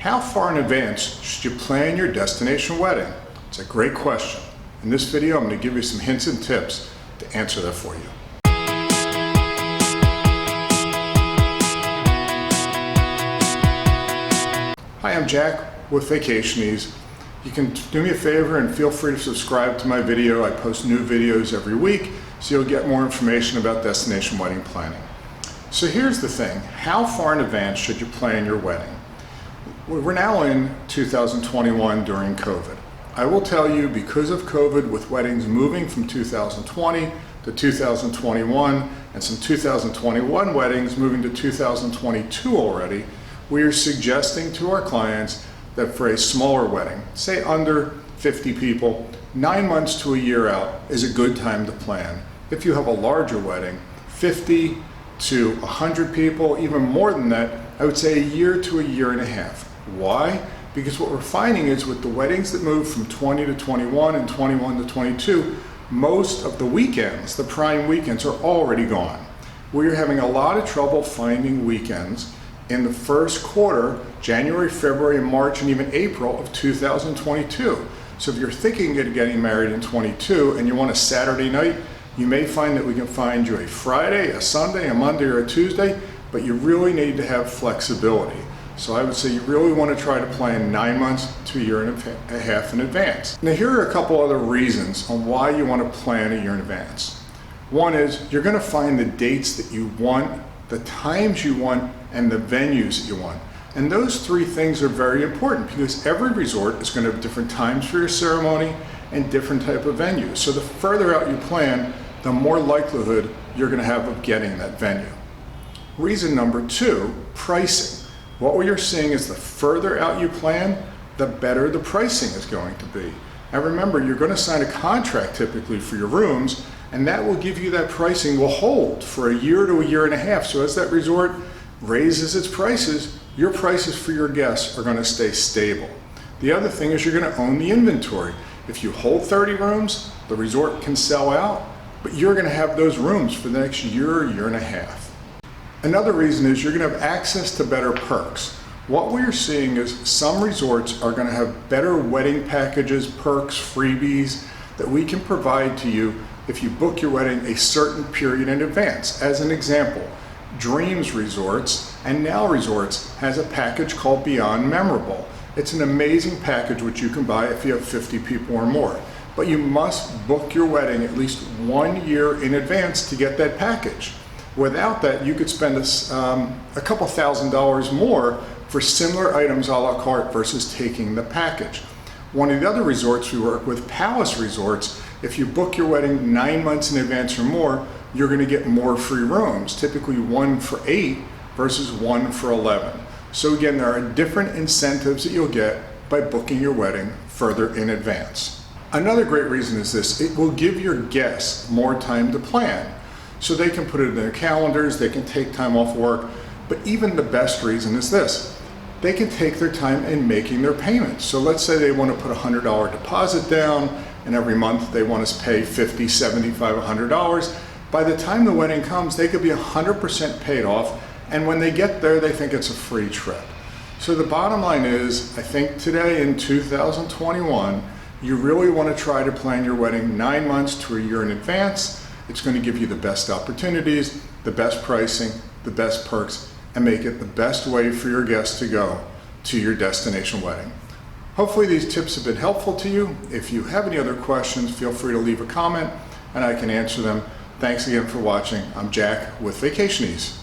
How far in advance should you plan your destination wedding? It's a great question. In this video, I'm going to give you some hints and tips to answer that for you. Hi, I'm Jack with Vacation-Ese. You can do me a favor and feel free to subscribe to my video. I post new videos every week, so you'll get more information about destination wedding planning. So here's the thing, how far in advance should you plan your wedding? We're now in 2021 during COVID. I will tell you, because of COVID, with weddings moving from 2020 to 2021 and some 2021 weddings moving to 2022 already, we are suggesting to our clients that for a smaller wedding, say under 50 people, 9 months to a year out is a good time to plan. If you have a larger wedding, 50 to 100 people, even more than that, I would say a year to a year and a half. Why? Because what we're finding is with the weddings that move from 20 to 21 and 21 to 22, most of the weekends, the prime weekends, are already gone. We're having a lot of trouble finding weekends in the first quarter, January, February, March, and even April of 2022. So if you're thinking of getting married in 22 and you want a Saturday night, you may find that we can find you a Friday, a Sunday, a Monday, or a Tuesday, but you really need to have flexibility. So I would say you really want to try to plan 9 months to a year and a half in advance. Now here are a couple other reasons on why you want to plan a year in advance. One is you're going to find the dates that you want, the times you want, and the venues that you want. And those three things are very important because every resort is going to have different times for your ceremony and different type of venues. So the further out you plan, the more likelihood you're going to have of getting that venue. Reason number two, pricing. What we are seeing is the further out you plan, the better the pricing is going to be. Now remember, you're going to sign a contract typically for your rooms, and that will give you that pricing will hold for a year to a year and a half. So as that resort raises its prices, your prices for your guests are going to stay stable. The other thing is you're going to own the inventory. If you hold 30 rooms, the resort can sell out, but you're going to have those rooms for the next year, year and a half. Another reason is you're going to have access to better perks. What we're seeing is some resorts are going to have better wedding packages, perks, freebies that we can provide to you if you book your wedding a certain period in advance. As an example, Dreams Resorts and Now Resorts has a package called Beyond Memorable. It's an amazing package which you can buy if you have 50 people or more. But you must book your wedding at least 1 year in advance to get that package. Without that, you could spend a couple $1,000s more for similar items a la carte versus taking the package. One of the other resorts we work with, Palace Resorts, if you book your wedding 9 months in advance or more, you're going to get more free rooms, typically 1 for 8 versus 1 for 11. So again, there are different incentives that you'll get by booking your wedding further in advance. Another great reason is this, it will give your guests more time to plan. So they can put it in their calendars, they can take time off work, but even the best reason is this, they can take their time in making their payments. So let's say they want to put a $100 deposit down, and every month they want to pay $50, $75, $100. By the time the wedding comes, they could be 100% paid off, and when they get there, they think it's a free trip. So the bottom line is, I think today in 2021, you really want to try to plan your wedding 9 months to a year in advance. It's going to give you the best opportunities, the best pricing, the best perks, and make it the best way for your guests to go to your destination wedding. Hopefully these tips have been helpful to you. If you have any other questions, feel free to leave a comment and I can answer them. Thanks again for watching. I'm Jack with Vacation-Ese.